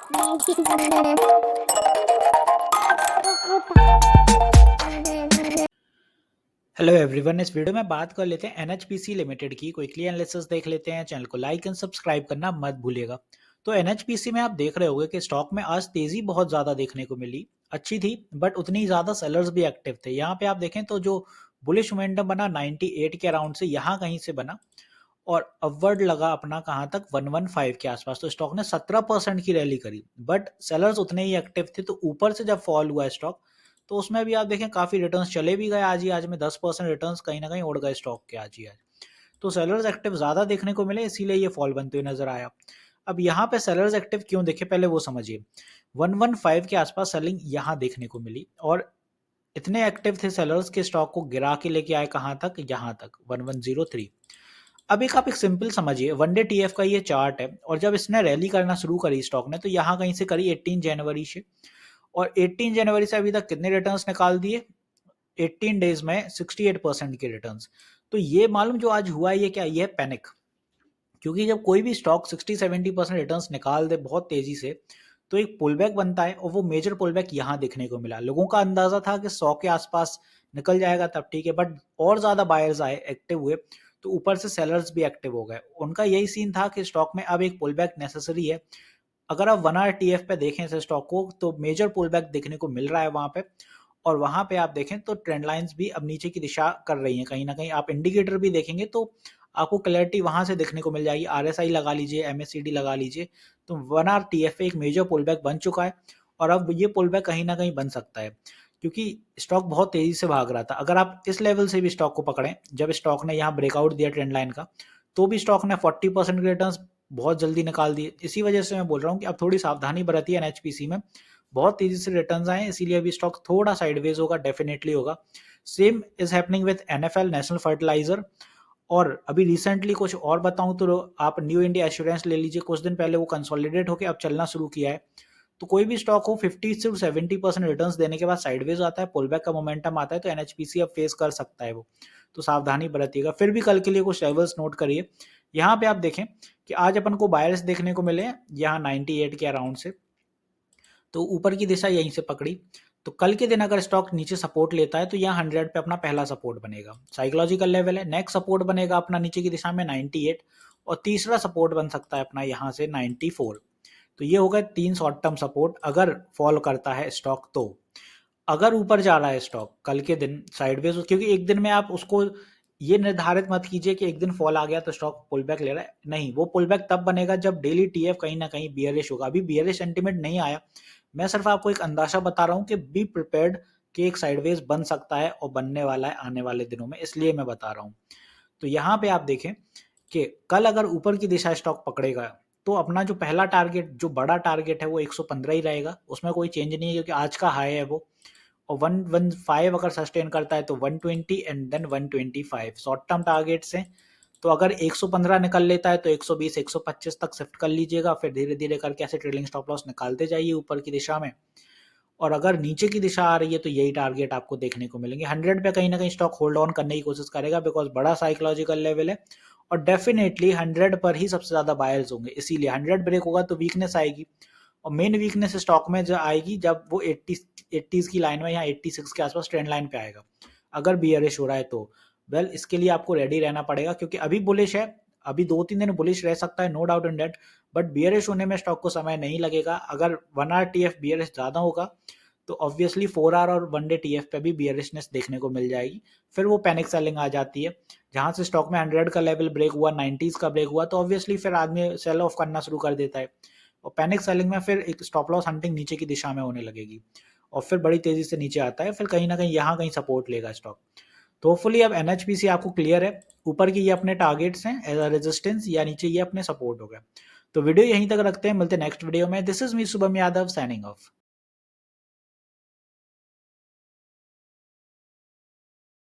Hello everyone, इस video में बात कर लेते हैं एनएचपीसी लिमिटेड की। क्विकली एनालिसिस देख लेते हैं। चैनल को लाइक एंड सब्सक्राइब करना मत भूलिएगा। तो एनएचपीसी में आप देख रहे होंगे कि स्टॉक में आज तेजी बहुत ज़्यादा देखने को मिली। अच्छी थी बट उतनी ज़्यादा सेलर्स भी एक्टिव थे। यहाँ पे आप देखें तो जो बुलिश मोमेंटम बना 98 के अराउंड से यहाँ कहीं से बना और अपवर्ड लगा अपना कहाँ तक 115 के आसपास। तो स्टॉक ने 17% की रैली करी बट सेलर्स उतने ही एक्टिव थे। तो ऊपर से जब फॉल हुआ स्टॉक तो उसमें भी आप देखें काफ़ी रिटर्न्स चले भी गए। आज में 10% रिटर्न्स कहीं ना कहीं उड़ गए स्टॉक के आज ही आज। तो सेलर्स एक्टिव ज़्यादा देखने को मिले, इसीलिए ये फॉल बनते हुए नजर आया। अब यहाँ पे सेलर्स एक्टिव क्यों देखे पहले वो समझिए। 115 के आसपास सेलिंग यहाँ देखने को मिली और इतने एक्टिव थे सेलर्स के स्टॉक को गिरा के लेके आए कहाँ तक, यहाँ तक 1103। अब एक आप एक सिंपल समझिए, वन डे टीएफ का ये चार्ट है और जब इसने रैली करना शुरू करी स्टॉक ने तो यहाँ कहीं से करी 18 जनवरी से। और 18 जनवरी से अभी तक कितने रिटर्न्स निकाल दिए? 18 डेज में 68% के रिटर्न्स। तो ये मालूम जो आज हुआ है ये क्या, ये है पैनिक। क्योंकि जब कोई भी स्टॉक 60-70% रिटर्न्स निकाल दे बहुत तेजी से तो एक पुलबैक बनता है और वो मेजर पुलबैक यहाँ देखने को मिला। लोगों का अंदाजा था कि 100 के आसपास निकल जाएगा तब ठीक है, बट और ज्यादा बायर्स आए, एक्टिव हुए, तो ऊपर से सेलर्स भी एक्टिव हो गए। उनका यही सीन था कि स्टॉक में अब एक पुलबैक नेसेसरी है। अगर आप 1 आवर टीएफ पे देखें इस स्टॉक को तो मेजर पुलबैक देखने को मिल रहा है वहां पे। और वहां पे आप देखें तो ट्रेंड लाइंस भी अब नीचे की दिशा कर रही हैं। कहीं ना कहीं आप इंडिकेटर भी देखेंगे तो आपको क्लैरिटी वहां से देखने को मिल जाएगी। आरएसआई लगा लीजिए, एमएससीडी लगा लीजिए, तो 1 आवर टीएफ पे एक मेजर पुलबैक बन चुका है और अब ये पुलबैक कहीं ना कहीं बन सकता है क्योंकि स्टॉक बहुत तेजी से भाग रहा था। अगर आप इस लेवल से भी स्टॉक को पकड़ें, जब स्टॉक ने यहाँ ब्रेकआउट दिया ट्रेंड लाइन का तो भी स्टॉक ने 40% के रिटर्न बहुत जल्दी निकाल दिए। इसी वजह से मैं बोल रहा हूँ कि अब थोड़ी सावधानी बरतिए एनएचपीसी में। बहुत तेजी से रिटर्न्स आए इसीलिए अभी स्टॉक थोड़ा साइडवेज होगा, डेफिनेटली होगा। Same is happening with NFL, national fertilizer. और अभी रिसेंटली कुछ और बताऊं तो आप न्यू इंडिया एश्योरेंस ले लीजिए, कुछ दिन पहले वो कंसोलिडेट होकर अब चलना शुरू किया है। तो कोई भी स्टॉक हो 50 से 70% रिटर्न्स देने के बाद साइडवेज आता है, पुलबैक का मोमेंटम आता है, तो एनएचपीसी अब फेस कर सकता है वो। तो सावधानी बरतिएगा। फिर भी कल के लिए कुछ लेवल्स नोट करिए। यहाँ पे आप देखें कि आज अपन को बायर्स देखने को मिले यहाँ 98 के अराउंड से, तो ऊपर की दिशा यहीं से पकड़ी। तो कल के दिन अगर स्टॉक नीचे सपोर्ट लेता है तो यहाँ 100 पे अपना पहला सपोर्ट बनेगा, साइकोलॉजिकल लेवल है। नेक्स्ट सपोर्ट बनेगा अपना नीचे की दिशा में 98 और तीसरा सपोर्ट बन सकता है अपना यहाँ से 94। तो ये हो गए 3 शॉर्ट टर्म सपोर्ट अगर फॉलो करता है स्टॉक। तो अगर ऊपर जा रहा है स्टॉक कल के दिन साइडवेज, क्योंकि एक दिन में आप उसको ये निर्धारित मत कीजिए कि एक दिन फॉल आ गया तो स्टॉक पुल बैक ले रहा है, नहीं। वो पुल बैक तब बनेगा जब डेली टीएफ कहीं ना कहीं बियरिश होगा। अभी बियरिश सेंटीमेंट नहीं आया, मैं सिर्फ आपको एक अंदाजा बता रहा हूँ कि बी प्रिपेयर्ड कि एक साइडवेज बन सकता है और बनने वाला है आने वाले दिनों में, इसलिए मैं बता रहा हूँ। तो यहाँ पे आप देखें कि कल अगर ऊपर की दिशा स्टॉक पकड़ेगा तो अपना जो पहला टारगेट, जो बड़ा टारगेट है वो 115 ही रहेगा, उसमें कोई चेंज नहीं है क्योंकि आज का हाई है वो। और 115 अगर सस्टेन करता है तो 120 and then 125 short term targets हैं। तो अगर 115 निकल लेता है तो 120 125 तक शिफ्ट कर लीजिएगा, फिर धीरे धीरे करके ऐसे ट्रेलिंग स्टॉप लॉस निकालते जाइए ऊपर की दिशा में। और अगर नीचे की दिशा आ रही है तो यही टारगेट आपको देखने को मिलेंगे। 100 पे कहीं ना कहीं स्टॉक होल्ड ऑन करने की कोशिश करेगा बिकॉज बड़ा साइकोलॉजिकल लेवल है और डेफिनेटली 100 पर ही सबसे ज्यादा बायर्स होंगे, इसीलिए 100 ब्रेक होगा तो वीकनेस आएगी। और मेन वीकनेस स्टॉक में जो आएगी जब वो 80s की लाइन में या 86 के आसपास ट्रेंड लाइन पे आएगा, अगर बियरिश हो रहा है तो। वेल इसके लिए आपको रेडी रहना पड़ेगा क्योंकि अभी बुलिश है, अभी 2-3 दिन बुलिश रह सकता है, no doubt in that, but bearish होने में स्टॉक को समय नहीं लगेगा। अगर 1 आवर टीएफ बियरिश ज्यादा होगा तो ऑब्वियसली 4 आवर और 1 डे टीएफ पे भी बियरिशनेस देखने को मिल जाएगी। फिर वो पैनिक सेलिंग आ जाती है, जहां से स्टॉक में 100 का लेवल ब्रेक हुआ, 90s का ब्रेक हुआ तो ऑब्वियसली फिर आदमी सेल ऑफ करना शुरू कर देता है और पैनिक सेलिंग में फिर एक स्टॉप लॉस हंटिंग नीचे की दिशा में होने लगेगी और फिर बड़ी तेजी से नीचे आता है, फिर कहीं ना कहीं यहाँ कहीं सपोर्ट लेगा स्टॉक। तो होपफुली अब एनएचपीसी आपको क्लियर है, ऊपर की ये अपने टारगेट्स हैं एज अ रेजिस्टेंस या नीचे ये अपने सपोर्ट हो गए। तो वीडियो यहीं तक रखते हैं, मिलते हैं नेक्स्ट वीडियो में। This is me Shubham Yadav signing off.